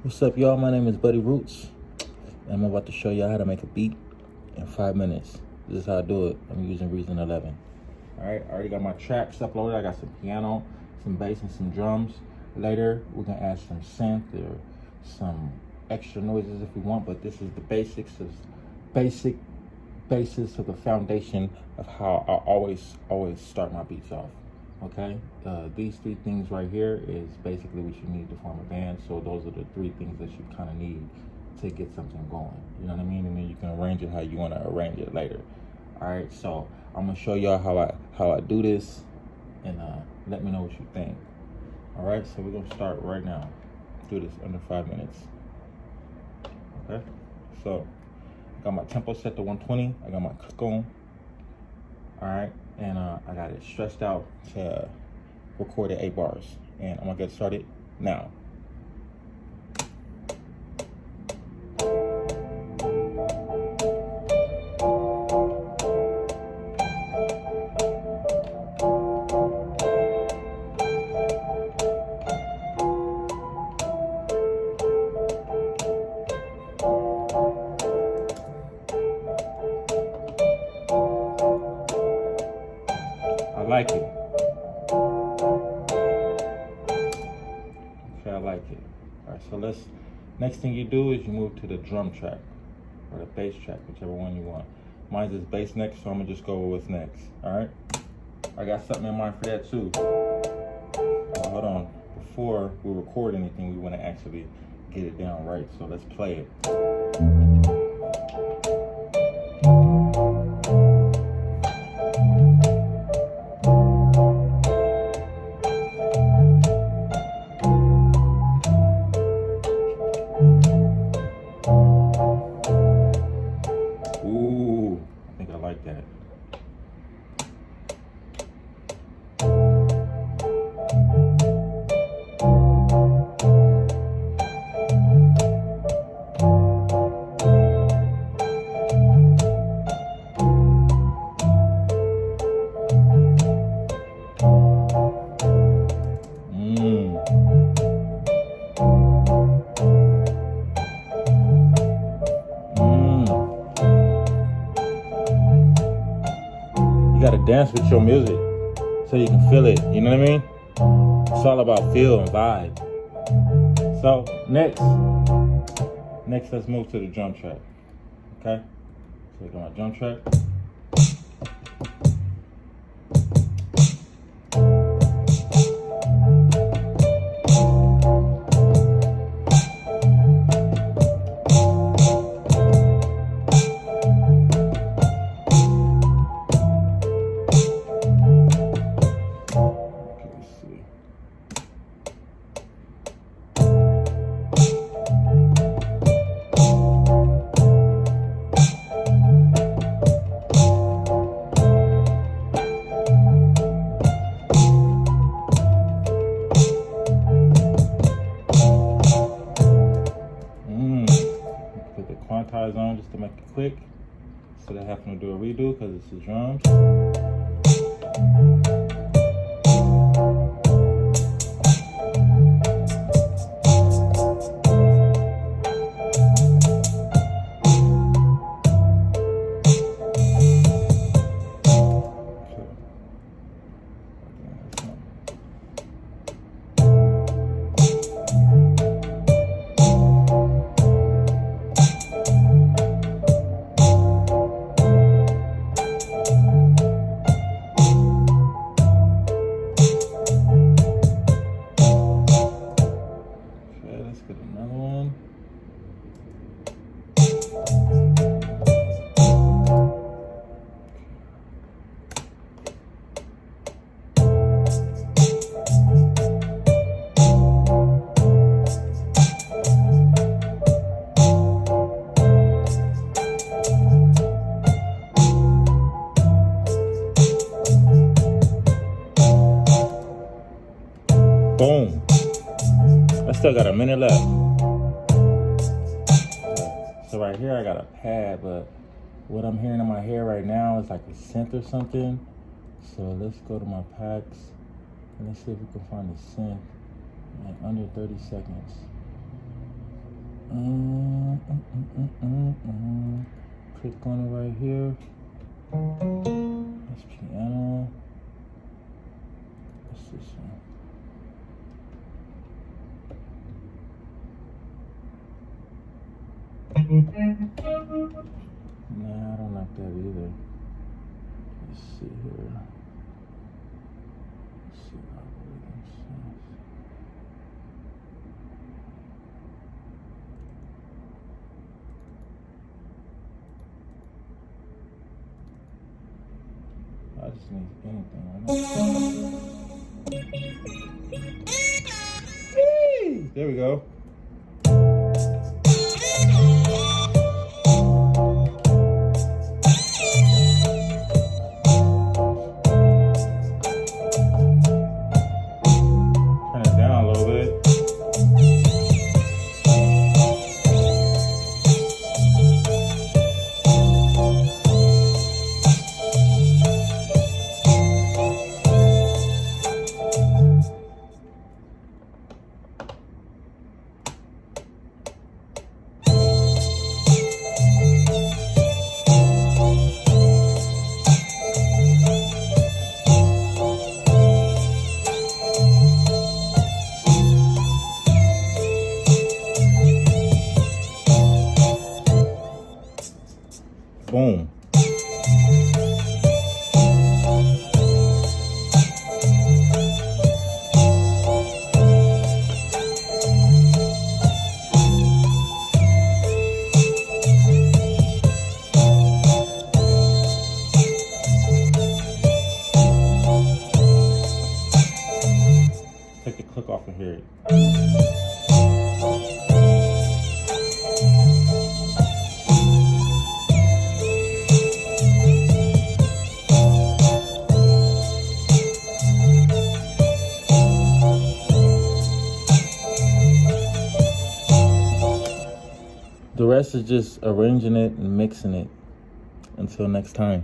What's up, y'all? My name is Buddie Roots, and I'm about to show y'all how to make a beat in 5 minutes. This is how I do it. I'm using Reason 11. All right, I already got my tracks uploaded. I got some piano, some bass, and some drums. Later, we're gonna add some synth or some extra noises if we want, but this is the basis of the foundation of how I always start my beats off. Okay, these three things right here is basically what you need to form a band. So those are the three things that you kind of need to get something going. You know what I mean? And then you can arrange it how you want to arrange it later. All right, so I'm gonna show y'all how I do this, and let me know what you think. All right, so we're gonna start right now. Do this under 5 minutes. Okay, so I got my tempo set to 120. I got my click on. All right, and I got it stretched out to record at 8 bars, and I'm gonna get started now. I like it. Okay, I like it. All right, so next thing you do is you move to the drum track or the bass track, whichever one you want. Mine is bass next, so I'm gonna just go with what's next. All right, I got something in mind for that too. Hold on, before we record anything, we wanna actually get it down right, so let's play it. Ooh, I think I like that. You gotta dance with your music so you can feel it, you know what I mean? It's all about feel and vibe. So next let's move to the drum track, okay? So I got my drum track. Put the quantize on just to make it quick, so they have to do a redo because it's the drums. Let's get another one. Boom. I still got a minute left. So right here I got a pad, but what I'm hearing in my head right now is like a synth or something. So let's go to my packs and let's see if we can find a synth in under 30 seconds. Click on it right here. This piano. What's this one? Nah, I don't like that either. Let's see here. Let's see how algorithm says. I just need anything right now. Hey, there we go. Turn it down a little bit. Boom. Take the click off of here. The rest is just arranging it and mixing it. Until next time.